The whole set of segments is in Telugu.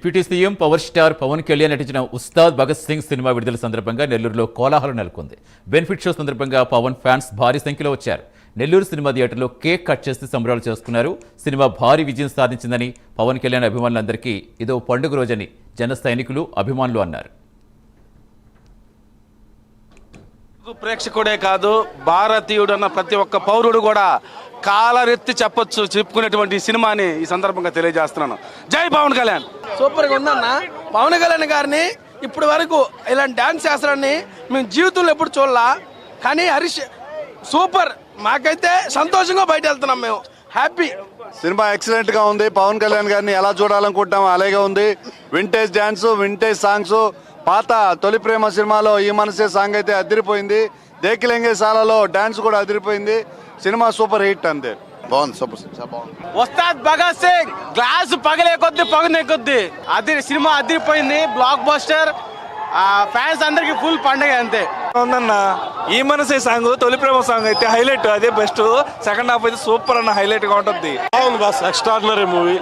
Deputy CM power star Pawan Kalyan నటించిన ఉస్తాద్ భగత్ సింగ్ సినిమా విడుదల సందర్భంగా నెల్లూరులో కోలాహలం నెలకొంది. బెనిఫిట్ షో సందర్భంగా పవన్ ఫ్యాన్స్ భారీ సంఖ్యలో వచ్చారు. నెల్లూరు సినిమా థియేటర్లో కేక్ కట్ చేసి సంబరాలు చేసుకున్నారు. సినిమా భారీ విజయం సాధించిందని పవన్ కళ్యాణ్ అభిమానులందరికీ ఇదో పండుగ రోజని జన సైనికులు అభిమానులు అన్నారు. ప్రేక్షకుడే కాదు, భారతీయుడు అన్న ప్రతి ఒక్క పౌరుడు కూడా కాలరెత్తి చెప్పుకునేటువంటి సినిమాని ఈ సందర్భంగా తెలియజేస్తున్నాను. జై పవన్ కళ్యాణ్. సూపర్గా ఉందన్న. పవన్ కళ్యాణ్ గారిని ఇప్పటి వరకు ఇలాంటి డాన్స్ చేస్తారని మేము జీవితంలో ఎప్పుడు చూడలా. కానీ హరీష్ సూపర్, మాకైతే సంతోషంగా బయట వెళ్తున్నాం, మేము హ్యాపీ. సినిమా ఎక్సలెంట్ గా ఉంది. పవన్ కళ్యాణ్ గారిని ఎలా చూడాలనుకుంటామో అలాగే ఉంది. Vintage dance, vintage songs. పాత తొలి ప్రేమ సినిమాలో ఈ మనసే సాంగ్ అయితే అదిరిపోయింది. దేకిలెంగే సాలలో డాన్స్ కూడా అదిరిపోయింది. సినిమా సూపర్ హిట్ అంతే. బాగుంది, సూపర్ బాగుంది. ఉస్తాద్ భగత్ సింగ్ గ్లాస్ పగలే కొద్ది పగనే కొద్ది సినిమా అదిరిపోయింది. Block buster. ఫ్యాన్స్ అందరికి ఫుల్ పండుగ అంతే ఉందన్న. ఈ మనసే సాంగ్, తొలి ప్రేమ సాంగ్ అయితే హైలైట్, అదే బెస్ట్. సెకండ్ హాఫ్ అయితే సూపర్ అన్న, హైలైట్ గా ఉంటుంది. బాగుంది బాస్, ఎక్స్ట్రాడినరీ మూవీ.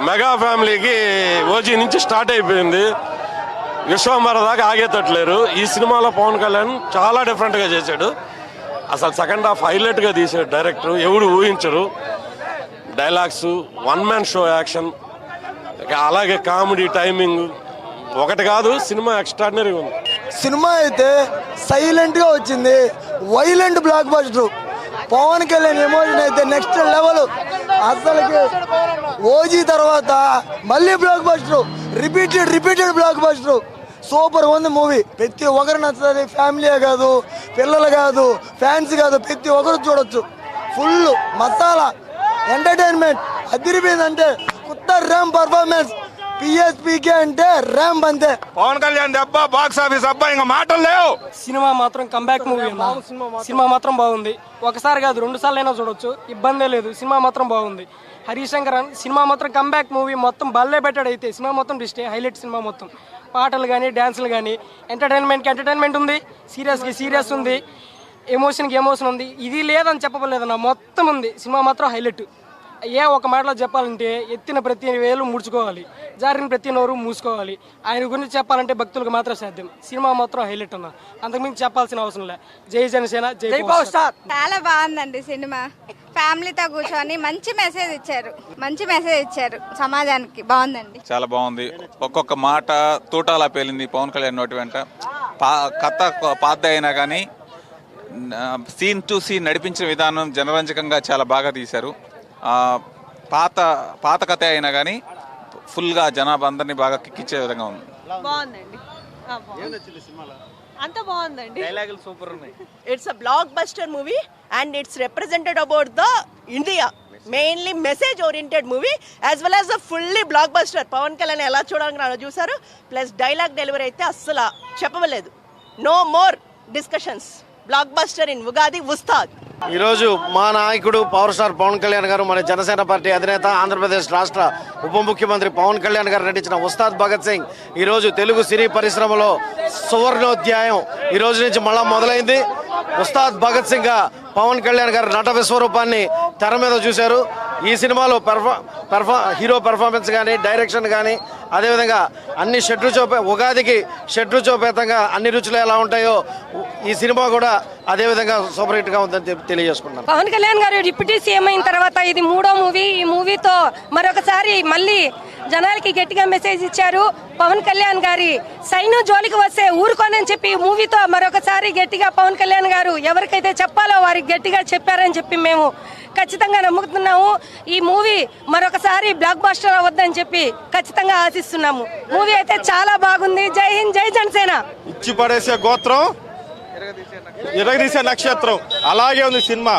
మెగా ఫ్యామిలీకి ఓజీ నుంచి స్టార్ట్ అయిపోయింది, విశ్వంబర దాకా ఆగేటట్లేరు. ఈ సినిమాలో పవన్ కళ్యాణ్ చాలా డిఫరెంట్ గా చేశాడు. అసలు సెకండ్ హాఫ్ హైలైట్ గా తీశాడు డైరెక్టర్, ఎవడు ఊహించరు. Dialogues, one man show action, అలాగే కామెడీ టైమింగ్ ఒకటి కాదు. సినిమా ఎక్స్ట్రాడినరీ ఉంది. సినిమా అయితే సైలెంట్ గా వచ్చింది. Violent blockbuster. Pawan Kalyan emotion అయితే నెక్స్ట్ లెవెల్. అసలుకి ఓజీ తర్వాత మళ్ళీ blockbuster, repeated blockbuster. Super ఉంది మూవీ. ప్రతి ఒక్కరు నచ్చుతుంది. ఫ్యామిలీ కాదు, పిల్లలు కాదు, ఫ్యాన్స్ కాదు, ప్రతి ఒక్కరు చూడొచ్చు. ఫుల్ మసాలా ఎంటర్టైన్మెంట్ అదిరిపోయిందంటే. కొత్త ర్యామ్ పర్ఫార్మెన్స్. పిఎస్పీకే అంటే ర్యామ్ అంతే. పవన్ కళ్యాణ్ దెబ్బ బాక్స్ ఆఫీస్ అబ్బా, ఇంకా మాటలు లేవు. సినిమా మాత్రం కంబ్యాక్ మూవీ. సినిమా మాత్రం బాగుంది. ఒకసారి కాదు, 2 సార్లు అయినా చూడొచ్చు, ఇబ్బందే లేదు. సినిమా మాత్రం బాగుంది. హరీష్ శంకర్ సినిమా మాత్రం కంబ్యాక్ మూవీ. మొత్తం బల్లే పెట్టాడు. అయితే సినిమా మొత్తం డిస్టే హైలైట్. సినిమా మొత్తం పాటలు కానీ డ్యాన్సులు కానీ ఎంటర్టైన్మెంట్కి ఎంటర్టైన్మెంట్ ఉంది, సీరియస్కి సీరియస్ ఉంది, ఎమోషన్కి ఎమోషన్ ఉంది. ఇది లేదని చెప్పలేదన్న, మొత్తం ఉంది. సినిమా మాత్రం హైలైట్. ఒక మాటలో చెప్పాలంటే ఎత్తిన ప్రతి వేలు ముడుచుకోవాలి, జారిన ప్రతి నోరు మూసుకోవాలి. ఆయన గురించి చెప్పాలంటే భక్తులకు మాత్రం సాధ్యం. సినిమా మాత్రం హైలైట్ అన్న, అంతకుమించి చెప్పాల్సిన అవసరం లే. జై జనసేన, జై పవర్ స్టార్. చాలా బాగుందండి సినిమా. ఫ్యామిలీతో కూర్చొని మంచి మెసేజ్ ఇచ్చారు సమాజానికి. బాగుందండి, చాలా బాగుంది. ఒక్కొక్క మాట తూటాలా పేలింది పవన్ కళ్యాణ్ నోటి వెంట. కథ పాత అయినా కానీ సీన్ టు సీన్ నడిపించిన విధానం జనరంజకంగా చాలా బాగా తీశారు. పాత కథ అయినా కానీ ఫుల్గా జనాభా అందరినీ బాగా కిక్కిచ్చే విధంగా ఉంది. బాగుందండి, అంత బాగుందండి. డైలాగులు సూపర్ ఉన్నాయి. It's a blockbuster movie and it's represented about the India. Mainly message oriented movie as well as a fully blockbuster. Pawan Kalyan ఎలా చూడాలని చూసారు. ప్లస్ డైలాగ్ డెలివరీ అయితే అస్సలు చెప్పలేదు. No more discussions. Blockbuster in Ugadi Ustaad. ఈరోజు మా నాయకుడు పవర్ స్టార్ పవన్ కళ్యాణ్ గారు, మన జనసేన పార్టీ అధినేత, ఆంధ్రప్రదేశ్ రాష్ట్ర ఉప ముఖ్యమంత్రి పవన్ కళ్యాణ్ గారు నటించిన ఉస్తాద్ భగత్ సింగ్ ఈరోజు తెలుగు సినీ పరిశ్రమలో సువర్ణోధ్యాయం ఈ రోజు నుంచి మళ్ళా మొదలైంది. ఉస్తాద్ భగత్ సింగ్ గా పవన్ కళ్యాణ్ గారు నట విశ్వరూపాన్ని తెర మీద చూశారు. ఈ సినిమాలో హీరో పెర్ఫార్మెన్స్ కానీ, డైరెక్షన్ కానీ, అదేవిధంగా అన్ని ఉగాదికి షడ్రుచోపేతంగా అన్ని రుచులు ఎలా ఉంటాయో ఈ సినిమా కూడా అదేవిధంగా సూపర్ హిట్ గా ఉందని తెలియజేసుకున్నాను. పవన్ కళ్యాణ్ గారు డిప్యూటీ సీఎం అయిన తర్వాత ఇది 3వ మూవీ. ఈ మూవీతో మరొకసారి మళ్ళీ జనాలకి గట్టిగా మెసేజ్ ఇచ్చారు. పవన్ కళ్యాణ్ గారి సైన్యం జోలికి వస్తే ఊరుకోనని చెప్పి ఈ మూవీతో మరొకసారి గట్టిగా పవన్ కళ్యాణ్ గారు ఎవరికైతే చెప్పాలో వారికి గట్టిగా చెప్పారని చెప్పి మేము ఖచ్చితంగా నమ్ముతున్నాము. ఈ మూవీ మరొకసారి బ్లాక్ బస్టర్ అవ్వద్దని చెప్పి ఖచ్చితంగా ఆశిస్తున్నాము. మూవీ అయితే చాలా బాగుంది. జై హింద్, జై జనసేన. ఇచ్చి పడేసే గోత్రం, ఇరగదీసే నక్షత్రం అలాగే ఉంది సినిమా.